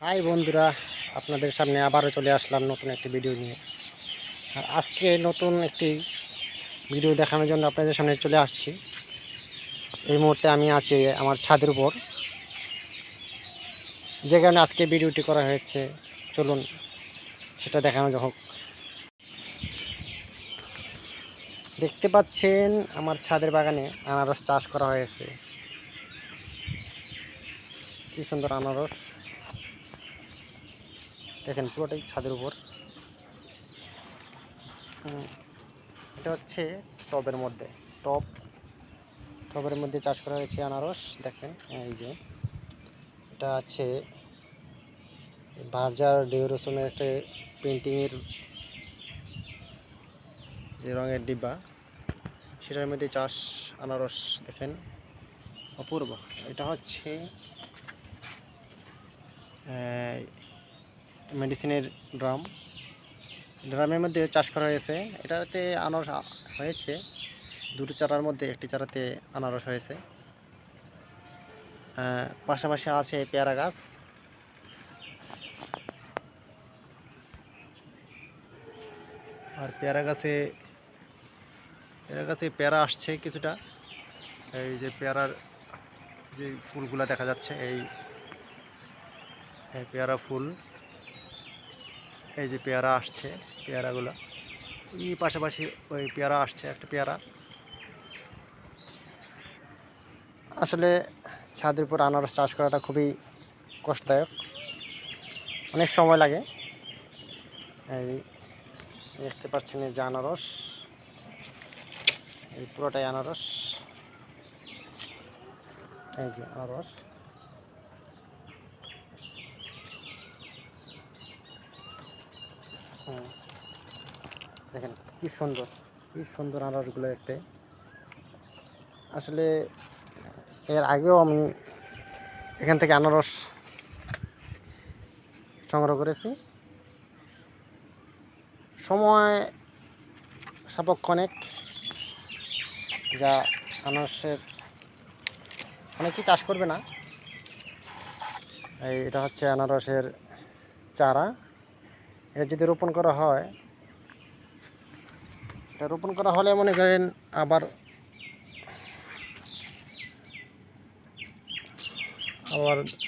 High বন্ধুরা, আপনাদের সামনে আবারও চলে আসলাম নতুন একটি ভিডিও নিয়ে। আর আজকে নতুন একটি ভিডিও দেখানোর জন্য আপনাদের সামনে চলে আসছি। এই মুহূর্তে আমি আছি আমার ছাদের উপর, যে কারণে আজকে ভিডিওটি করা হয়েছে। চলুন সেটা দেখানো হোক। দেখতে পাচ্ছেন আমার ছাদের বাগানে আনারস চাষ করা হয়েছে। কি সুন্দর আনারস, দেখেন পুরোটাই ছাদের উপর। এটা হচ্ছে টবের মধ্যে, টবের মধ্যে চাষ করা হয়েছে আনারস। দেখেন এই যে এটা আছে বার্জার ডিউরোসনের একটা পেন্টিংয়ের যে রঙের ডিব্বা, সেটার মধ্যে চাষ আনারস। দেখেন অপূর্ব। এটা হচ্ছে মেডিসিনের ড্রামের মধ্যে চাষ করা হয়েছে। এটাতে আনারস হয়েছে দুটো চারার মধ্যে, একটি চারাতে আনারস হয়েছে। পাশাপাশি আছে পেয়ারা গাছ। আর পেয়ারা গাছে পেয়ারা আসছে কিছুটা। এই যে পেয়ারার যে ফুলগুলা দেখা যাচ্ছে, এই পেয়ারা ফুল, এই যে পেয়ারা আসছে, পেয়ারাগুলো এই পাশাপাশি ওই পেয়ারা আসছে একটা পেয়ারা। আসলে ছাদের উপর আনারস চাষ করাটা খুবই কষ্টদায়ক, অনেক সময় লাগে। এই দেখতে পাচ্ছেন এই যে আনারস, এই পুরোটাই আনারস। এই যে আনারস, দেখেন কি সুন্দর আনারসগুলো দেখতে। আসলে এর আগেও আমি এখান থেকে আনারস সংগ্রহ করেছি। সময় সাপেক্ষ অনেক, যা আনারসের অনেকেই চাষ করবে না। এটা হচ্ছে আনারসের চারা। এটা যদি রোপণ করা হয়, এটা রোপণ করা হলে মনে করেন আবার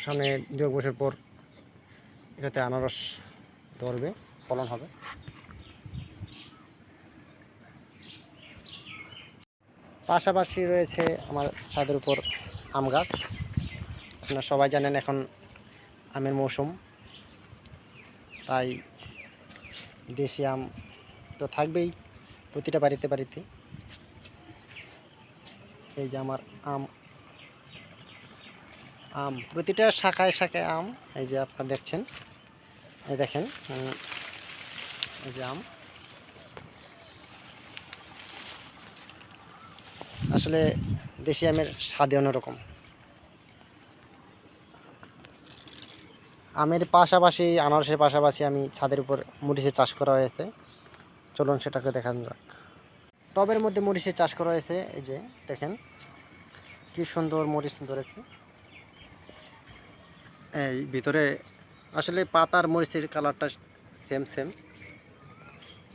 সামনে 2 বছর পর এটাতে আনারস ধরবে, ফলন হবে। পাশাপাশি রয়েছে আমার ছাদের উপর আম গাছ। আপনারা সবাই জানেন এখন আমের মৌসুম, তাই দেশি আম তো থাকবেই প্রতিটা বাড়িতে। এই যে আমার আম প্রতিটা শাখায় আম। এই যে আপনারা দেখছেন, এই দেখেন, এই যে আম। আসলে দেশি আমের স্বাদই অন্যরকম। আমের পাশাপাশি, আনারসের পাশাপাশি আমি ছাদের উপর মরিচের চাষ করা হয়েছে। চলুন সেটাকে দেখানো যাক। টবের মধ্যে মরিচের চাষ করা হয়েছে। এই যে দেখেন কি সুন্দর মরিচ ধরেছে। এই ভিতরে আসলে পাতার মরিচের কালারটা সেম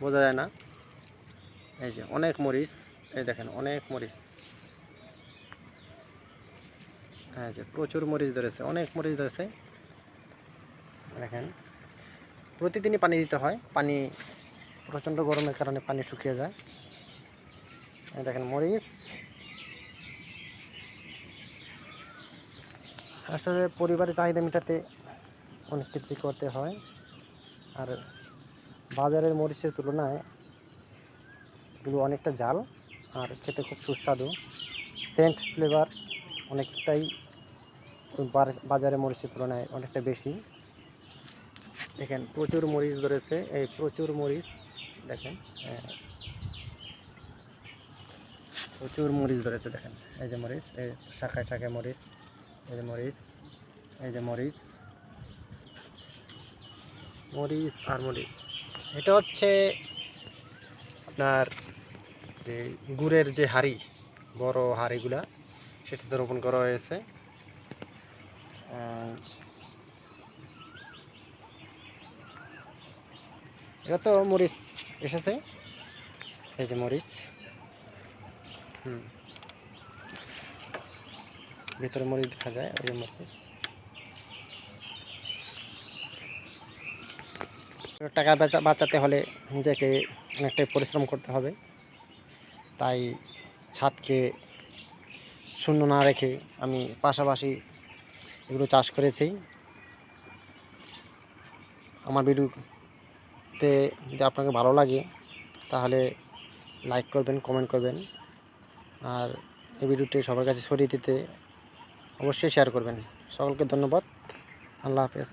বোঝা যায় না। এই যে অনেক মরিচ, এই দেখেন অনেক মরিচ, এই যে প্রচুর মরিচ ধরেছে, অনেক মরিচ ধরেছে। দেখেন প্রতিদিনই পানি দিতে হয়, পানি প্রচণ্ড গরমের কারণে পানি শুকিয়ে যায়। এই দেখেন মরিচ। আসলে পরিবারের চাহিদা মেটাতে অনেক কিছুই করতে হয়। আর বাজারের মরিচের তুলনায় এগুলো অনেকটা ঝাল, আর খেতে খুব সুস্বাদু। সেন্ট ফ্লেভার অনেকটাই বাজারের মরিচের তুলনায় অনেকটা বেশি। দেখেন প্রচুর মরিচ ধরেছে, এই প্রচুর মরিচ দেখেন, প্রচুর মরিচ ধরেছে। দেখেন এই যে মরিচ, এই শাখায় মরিচ, এই যে মরিচ, এই যে মরিচ আর মরিচ। এটা হচ্ছে আপনার যে গুড়ের যে হাঁড়ি, বড় হাঁড়িগুলা, সেটাতে রোপণ করা হয়েছে। এটা তো মরিচ এসেছে, এই যে মরিচ, ভিতরে মরিচ দেখা যায়, ওই যে মরিচ। টাকা বাঁচাতে হলে নিজেকে অনেকটাই পরিশ্রম করতে হবে, তাই ছাদকে শূন্য না রেখে আমি পাশাপাশি এগুলো চাষ করেছি। আমার ভিডিওতে যদি আপনাকে ভালো লাগে তাহলে লাইক করবেন, কমেন্ট করবেন, আর এই ভিডিওটি সবার কাছে ছড়িয়ে দিতে অবশ্যই শেয়ার করবেন। সকলকে ধন্যবাদ। আল্লাহ হাফেজ।